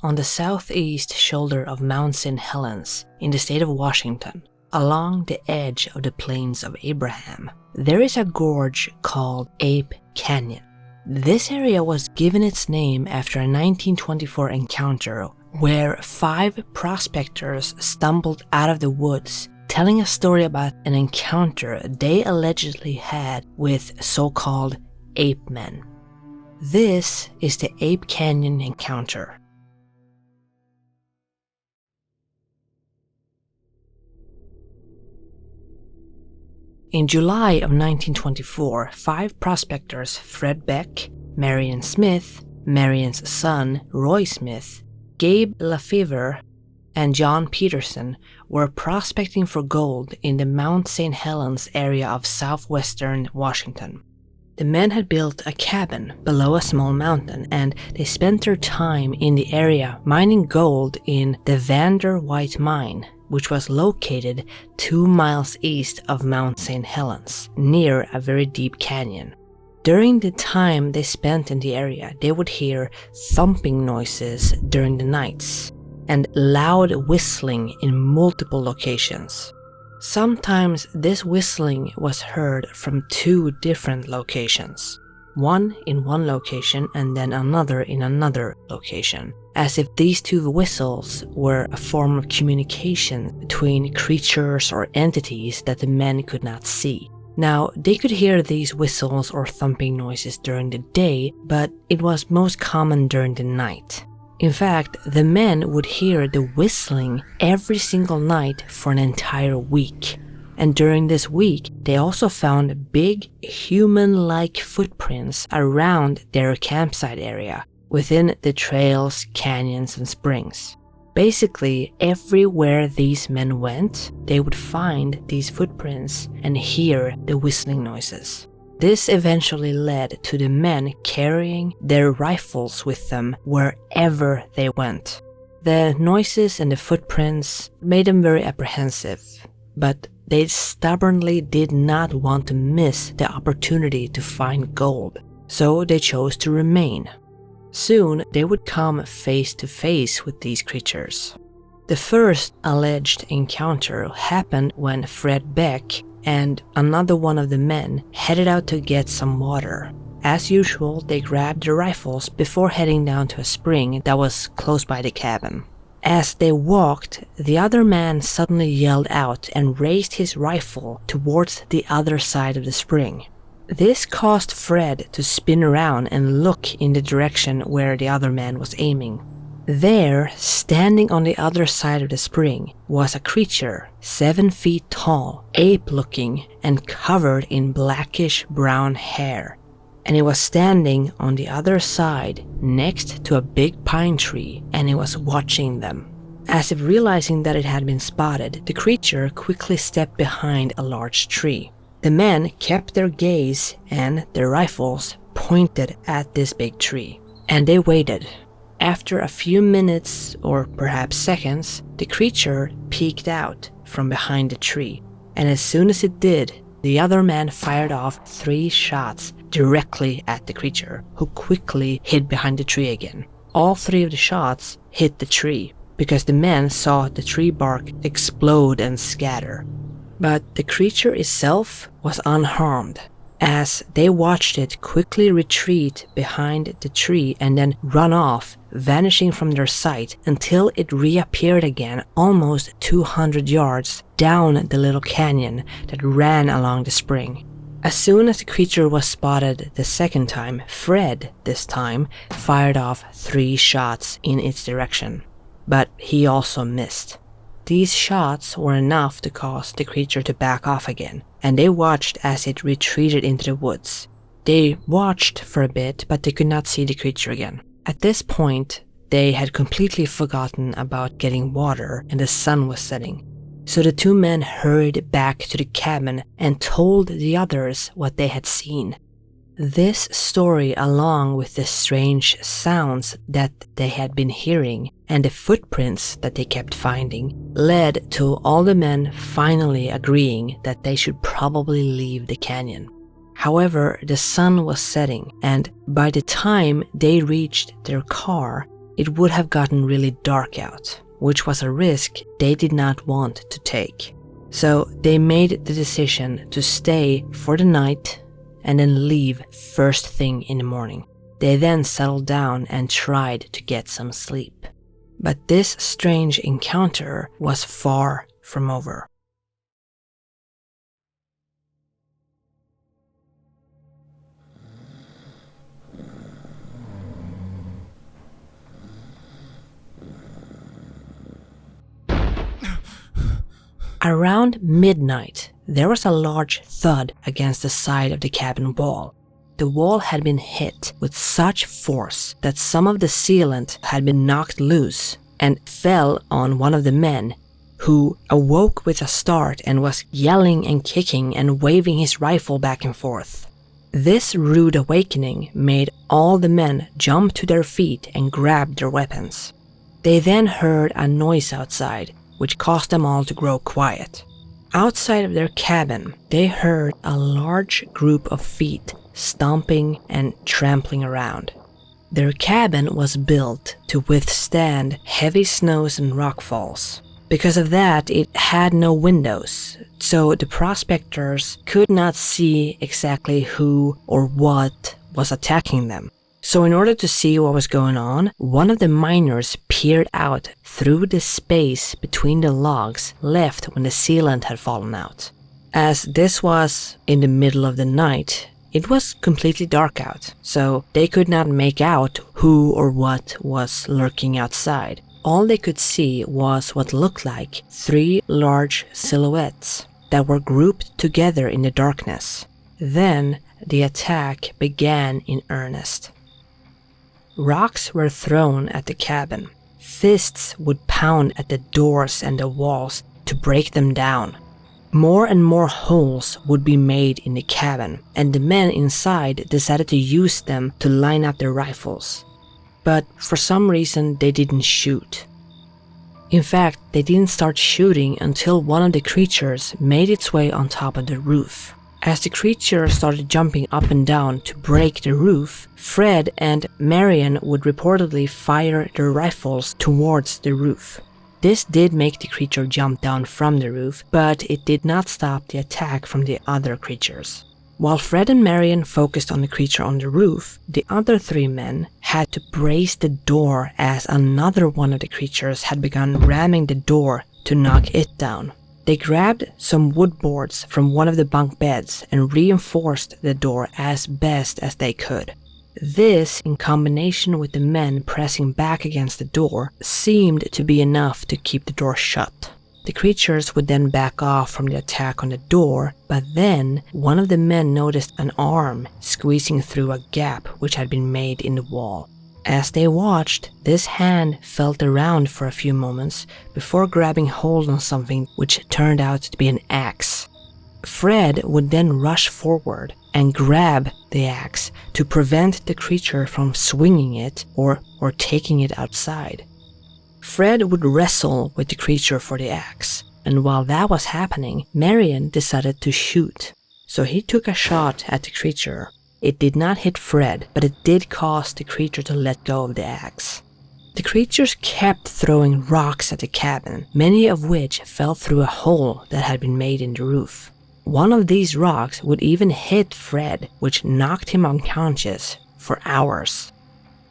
on the southeast shoulder of Mount St. Helens in the state of Washington, along the edge of the Plains of Abraham, there is a gorge called Ape Canyon. This area was given its name after a 1924 encounter where 5 prospectors stumbled out of the woods telling a story about an encounter they allegedly had with so-called apemen. This is the Ape Canyon Encounter. In July of 1924, 5 prospectors, Fred Beck, Marion Smith, Marion's son, Roy Smith, Gabe Lefevre, and John Peterson, were prospecting for gold in the Mount St. Helens area of southwestern Washington. The men had built a cabin below a small mountain, and they spent their time in the area mining gold in the Vander White Mine, which was located 2 miles east of Mount St. Helens, near a very deep canyon. During the time they spent in the area, they would hear thumping noises during the nights and loud whistling in multiple locations. Sometimes this whistling was heard from 2 different locations, one in one location and then another in another location, as if these 2 whistles were a form of communication between creatures or entities that the men could not see. Now, they could hear these whistles or thumping noises during the day, but it was most common during the night. In fact, the men would hear the whistling every single night for an entire week. And during this week, they also found big human-like footprints around their campsite area, within the trails, canyons, and springs. Basically, everywhere these men went, they would find these footprints and hear the whistling noises. This eventually led to the men carrying their rifles with them wherever they went. The noises and the footprints made them very apprehensive, but they stubbornly did not want to miss the opportunity to find gold, so they chose to remain. Soon, they would come face to face with these creatures. The first alleged encounter happened when Fred Beck and another one of the men headed out to get some water. As usual, they grabbed their rifles before heading down to a spring that was close by the cabin. As they walked, the other man suddenly yelled out and raised his rifle towards the other side of the spring. This caused Fred to spin around and look in the direction where the other man was aiming. There, standing on the other side of the spring, was a creature 7 feet tall, ape-looking, and covered in blackish brown hair. And it was standing on the other side next to a big pine tree, and it was watching them. As if realizing that it had been spotted, the creature quickly stepped behind a large tree. The men kept their gaze and their rifles pointed at this big tree, and they waited. After a few minutes, or perhaps seconds, the creature peeked out from behind the tree, and as soon as it did, the other man fired off 3 shots directly at the creature, who quickly hid behind the tree again. All 3 of the shots hit the tree, because the men saw the tree bark explode and scatter. But the creature itself was unharmed, as they watched it quickly retreat behind the tree and then run off, vanishing from their sight until it reappeared again almost 200 yards down the little canyon that ran along the spring. As soon as the creature was spotted the second time, Fred, this time, fired off 3 shots in its direction, but he also missed. These shots were enough to cause the creature to back off again, and they watched as it retreated into the woods. They watched for a bit, but they could not see the creature again. At this point, they had completely forgotten about getting water and the sun was setting. So the 2 men hurried back to the cabin and told the others what they had seen. This story, along with the strange sounds that they had been hearing and the footprints that they kept finding, led to all the men finally agreeing that they should probably leave the canyon. However, the sun was setting, and by the time they reached their car, it would have gotten really dark out, which was a risk they did not want to take. So they made the decision to stay for the night and then leave first thing in the morning. They then settled down and tried to get some sleep. But this strange encounter was far from over. Around midnight, there was a large thud against the side of the cabin wall. The wall had been hit with such force that some of the sealant had been knocked loose and fell on one of the men, who awoke with a start and was yelling and kicking and waving his rifle back and forth. This rude awakening made all the men jump to their feet and grab their weapons. They then heard a noise outside, which caused them all to grow quiet. Outside of their cabin, they heard a large group of feet stomping and trampling around. Their cabin was built to withstand heavy snows and rockfalls. Because of that, it had no windows, so the prospectors could not see exactly who or what was attacking them. So in order to see what was going on, one of the miners peered out through the space between the logs left when the sealant had fallen out. As this was in the middle of the night, it was completely dark out, so they could not make out who or what was lurking outside. All they could see was what looked like 3 large silhouettes that were grouped together in the darkness. Then the attack began in earnest. Rocks were thrown at the cabin. Fists would pound at the doors and the walls to break them down. More and more holes would be made in the cabin, and the men inside decided to use them to line up their rifles. But for some reason they didn't shoot. In fact, they didn't start shooting until one of the creatures made its way on top of the roof. As the creature started jumping up and down to break the roof, Fred and Marion would reportedly fire their rifles towards the roof. This did make the creature jump down from the roof, but it did not stop the attack from the other creatures. While Fred and Marion focused on the creature on the roof, the other 3 men had to brace the door as another one of the creatures had begun ramming the door to knock it down. They grabbed some wood boards from one of the bunk beds and reinforced the door as best as they could. This, in combination with the men pressing back against the door, seemed to be enough to keep the door shut. The creatures would then back off from the attack on the door, but then one of the men noticed an arm squeezing through a gap which had been made in the wall. As they watched, this hand felt around for a few moments before grabbing hold on something which turned out to be an axe. Fred would then rush forward and grab the axe to prevent the creature from swinging it or taking it outside. Fred would wrestle with the creature for the axe, and while that was happening, Marion decided to shoot. So he took a shot at the creature. It did not hit Fred, but it did cause the creature to let go of the axe. The creatures kept throwing rocks at the cabin, many of which fell through a hole that had been made in the roof. One of these rocks would even hit Fred, which knocked him unconscious for hours.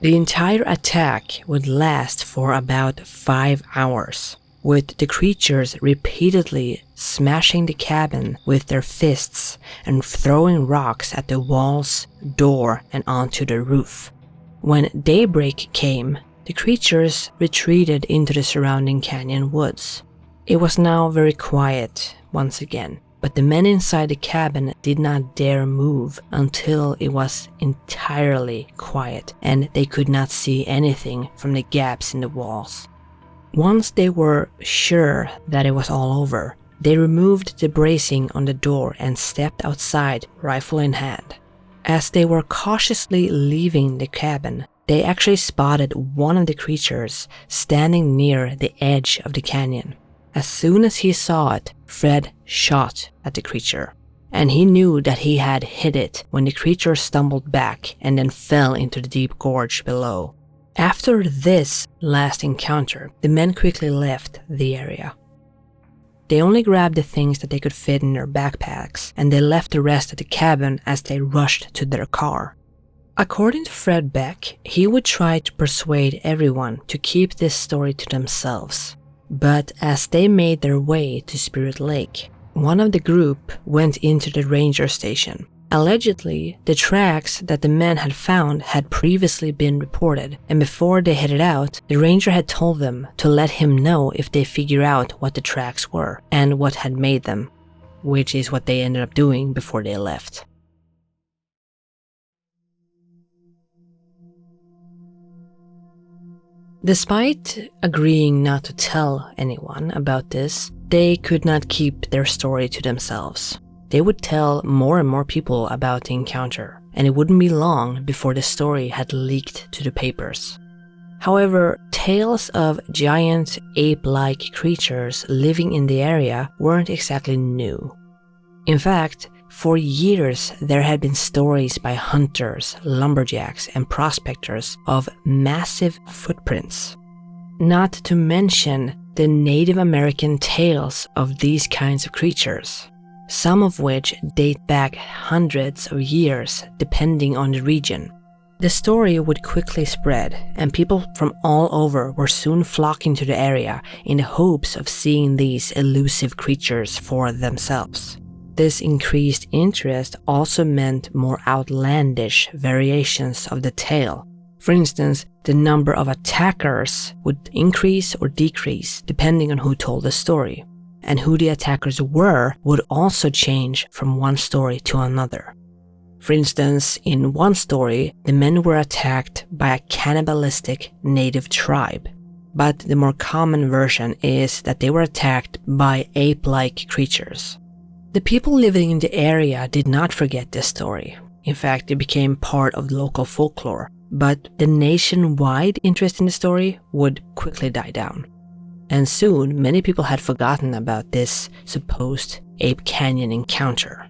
The entire attack would last for about 5 hours, with the creatures repeatedly smashing the cabin with their fists and throwing rocks at the walls, door, and onto the roof. When daybreak came, the creatures retreated into the surrounding canyon woods. It was now very quiet once again, but the men inside the cabin did not dare move until it was entirely quiet and they could not see anything from the gaps in the walls. Once they were sure that it was all over, they removed the bracing on the door and stepped outside, rifle in hand. As they were cautiously leaving the cabin, they actually spotted one of the creatures standing near the edge of the canyon. As soon as he saw it, Fred shot at the creature, and he knew that he had hit it when the creature stumbled back and then fell into the deep gorge below. After this last encounter, the men quickly left the area. They only grabbed the things that they could fit in their backpacks, and they left the rest at the cabin as they rushed to their car. According to Fred Beck, he would try to persuade everyone to keep this story to themselves. But as they made their way to Spirit Lake, one of the group went into the ranger station. Allegedly, the tracks that the men had found had previously been reported, and before they headed out, the ranger had told them to let him know if they figure out what the tracks were and what had made them, which is what they ended up doing before they left. Despite agreeing not to tell anyone about this, they could not keep their story to themselves. They would tell more and more people about the encounter, and it wouldn't be long before the story had leaked to the papers. However, tales of giant ape-like creatures living in the area weren't exactly new. In fact, for years there had been stories by hunters, lumberjacks, and prospectors of massive footprints. Not to mention the Native American tales of these kinds of creatures, some of which date back hundreds of years depending on the region. The story would quickly spread, and people from all over were soon flocking to the area in the hopes of seeing these elusive creatures for themselves. This increased interest also meant more outlandish variations of the tale. For instance, the number of attackers would increase or decrease depending on who told the story. And who the attackers were would also change from one story to another. For instance, in one story, the men were attacked by a cannibalistic native tribe. But the more common version is that they were attacked by ape-like creatures. The people living in the area did not forget this story. In fact, it became part of local folklore. But the nationwide interest in the story would quickly die down. And soon, many people had forgotten about this supposed Ape Canyon encounter.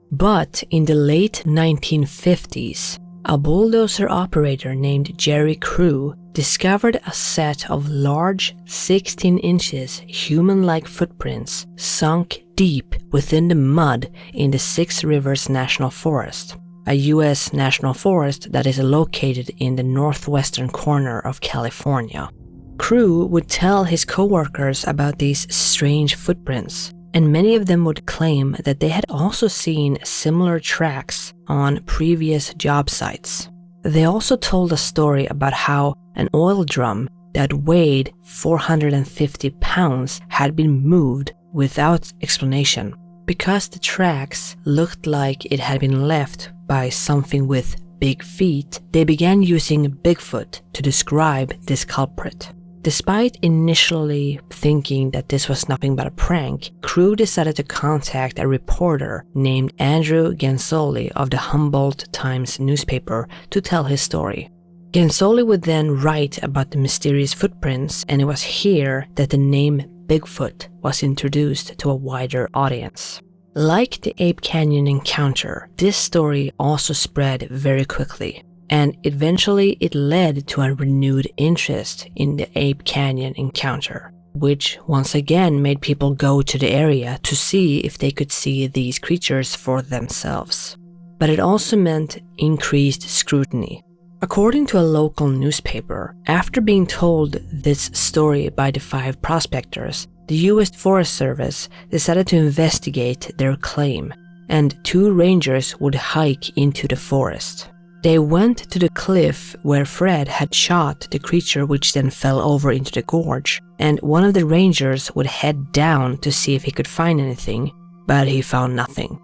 But in the late 1950s, a bulldozer operator named Jerry Crew discovered a set of large 16 inches human-like footprints sunk deep within the mud in the Six Rivers National Forest, a U.S. national forest that is located in the northwestern corner of California. Crew would tell his co-workers about these strange footprints, and many of them would claim that they had also seen similar tracks on previous job sites. They also told a story about how an oil drum that weighed 450 pounds had been moved without explanation. Because the tracks looked like it had been left by something with big feet, they began using Bigfoot to describe this culprit. Despite initially thinking that this was nothing but a prank, Crew decided to contact a reporter named Andrew Gensoli of the Humboldt Times newspaper to tell his story. Gensoli would then write about the mysterious footprints, and it was here that the name Bigfoot was introduced to a wider audience. Like the Ape Canyon Encounter, this story also spread very quickly. And eventually it led to a renewed interest in the Ape Canyon Encounter, which once again made people go to the area to see if they could see these creatures for themselves. But it also meant increased scrutiny. According to a local newspaper, after being told this story by the 5 prospectors, the U.S. Forest Service decided to investigate their claim, and 2 rangers would hike into the forest. They went to the cliff where Fred had shot the creature, which then fell over into the gorge, and one of the rangers would head down to see if he could find anything, but he found nothing.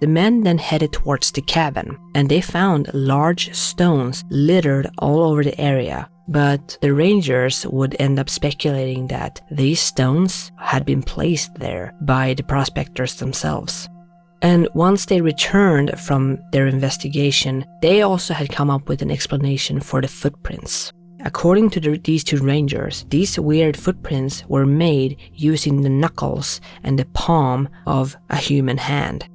The men then headed towards the cabin, and they found large stones littered all over the area, but the rangers would end up speculating that these stones had been placed there by the prospectors themselves. And once they returned from their investigation, they also had come up with an explanation for the footprints. According to these 2 rangers, these weird footprints were made using the knuckles and the palm of a human hand.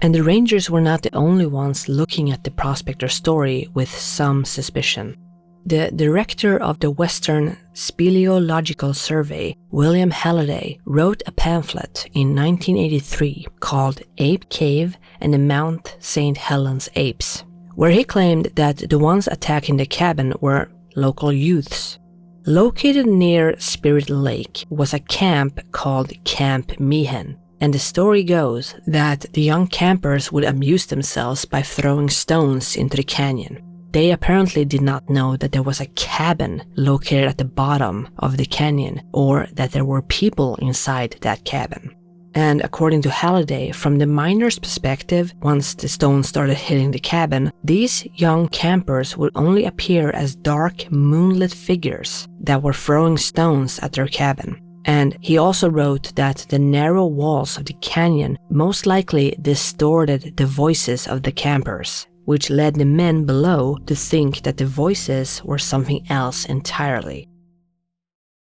And the rangers were not the only ones looking at the prospector story with some suspicion. The director of the Western Speleological Survey, William Halliday, wrote a pamphlet in 1983 called Ape Cave and the Mount St. Helens Apes, where he claimed that the ones attacking the cabin were local youths. Located near Spirit Lake was a camp called Camp Meehan, and the story goes that the young campers would amuse themselves by throwing stones into the canyon. They apparently did not know that there was a cabin located at the bottom of the canyon, or that there were people inside that cabin. And according to Halliday, from the miners' perspective, once the stones started hitting the cabin, these young campers would only appear as dark, moonlit figures that were throwing stones at their cabin. And he also wrote that the narrow walls of the canyon most likely distorted the voices of the campers, which led the men below to think that the voices were something else entirely.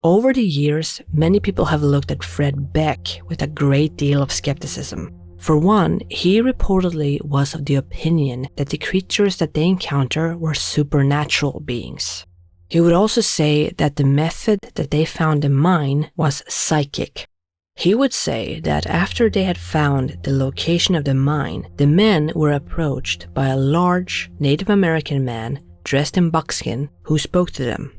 Over the years, many people have looked at Fred Beck with a great deal of skepticism. For one, he reportedly was of the opinion that the creatures that they encounter were supernatural beings. He would also say that the method that they found the mine was psychic. He would say that after they had found the location of the mine, the men were approached by a large Native American man dressed in buckskin who spoke to them.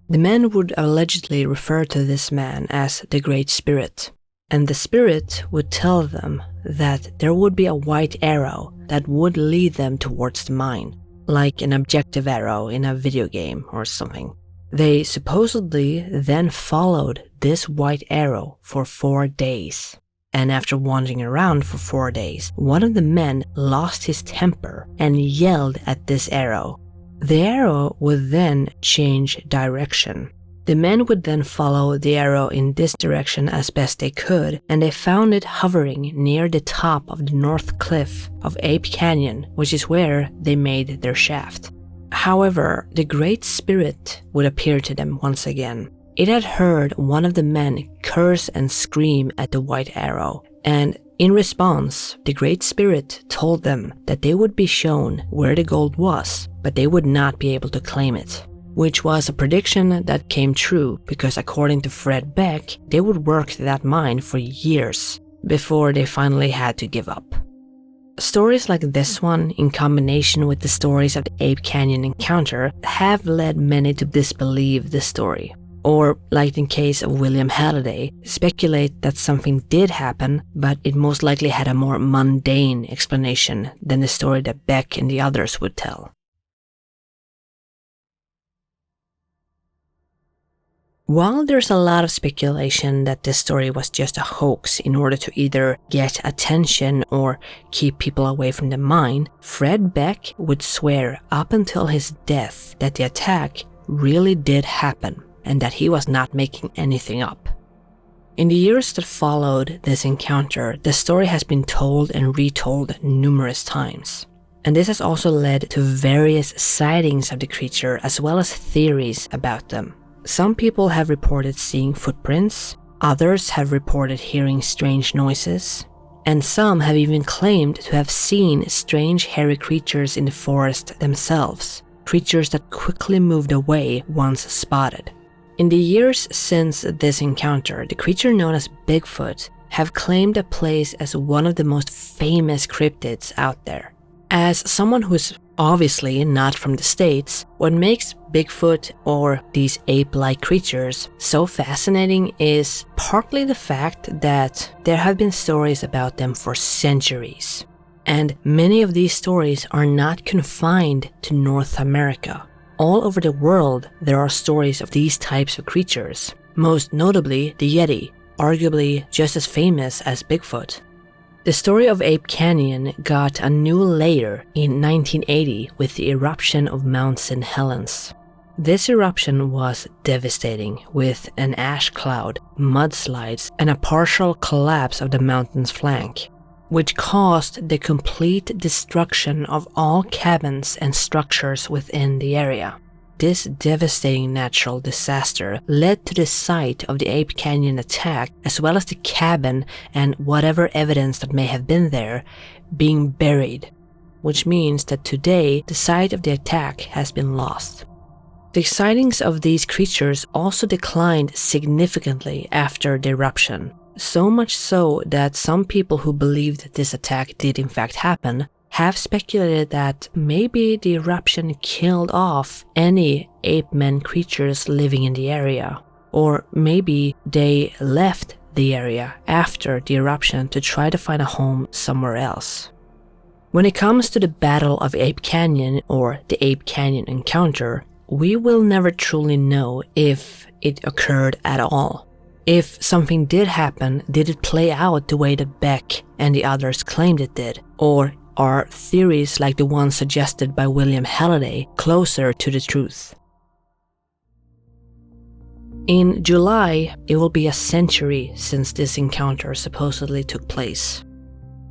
The men would allegedly refer to this man as the Great Spirit, and the spirit would tell them that there would be a white arrow that would lead them towards the mine, like an objective arrow in a video game or something. They supposedly then followed this white arrow for 4 days. And after wandering around for 4 days, one of the men lost his temper and yelled at this arrow. The arrow would then change direction. The men would then follow the arrow in this direction as best they could, and they found it hovering near the top of the north cliff of Ape Canyon, which is where they made their shaft. However, the Great Spirit would appear to them once again. It had heard one of the men curse and scream at the white arrow, and in response, the Great Spirit told them that they would be shown where the gold was, but they would not be able to claim it. Which was a prediction that came true because according to Fred Beck, they would work that mine for years before they finally had to give up. Stories like this one, in combination with the stories of the Ape Canyon Encounter, have led many to disbelieve the story. Or, like in case of William Halliday, speculate that something did happen, but it most likely had a more mundane explanation than the story that Beck and the others would tell. While there's a lot of speculation that this story was just a hoax in order to either get attention or keep people away from the mine, Fred Beck would swear up until his death that the attack really did happen and that he was not making anything up. In the years that followed this encounter, the story has been told and retold numerous times. And this has also led to various sightings of the creature as well as theories about them. Some people have reported seeing footprints, others have reported hearing strange noises, and some have even claimed to have seen strange hairy creatures in the forest themselves, creatures that quickly moved away once spotted. In the years since this encounter, the creature known as Bigfoot have claimed a place as one of the most famous cryptids out there. As someone who's obviously not from the States, what makes Bigfoot or these ape-like creatures so fascinating is partly the fact that there have been stories about them for centuries. And many of these stories are not confined to North America. All over the world, there are stories of these types of creatures, most notably the Yeti, arguably just as famous as Bigfoot. The story of Ape Canyon got a new layer in 1980 with the eruption of Mount St. Helens. This eruption was devastating, with an ash cloud, mudslides, and a partial collapse of the mountain's flank, which caused the complete destruction of all cabins and structures within the area. This devastating natural disaster led to the site of the Ape Canyon attack, as well as the cabin and whatever evidence that may have been there, being buried, which means that today the site of the attack has been lost. The sightings of these creatures also declined significantly after the eruption, so much so that some people who believed this attack did in fact happen have speculated that maybe the eruption killed off any apemen creatures living in the area, or maybe they left the area after the eruption to try to find a home somewhere else. When it comes to the Battle of Ape Canyon or the Ape Canyon Encounter, we will never truly know if it occurred at all. If something did happen, did it play out the way that Beck and the others claimed it did? Or are theories like the one suggested by William Halliday closer to the truth? In July, it will be a century since this encounter supposedly took place.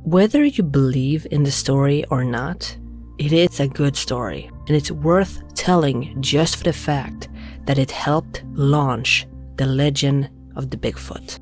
Whether you believe in the story or not, it is a good story, and it's worth telling just for the fact that it helped launch the legend of the Bigfoot.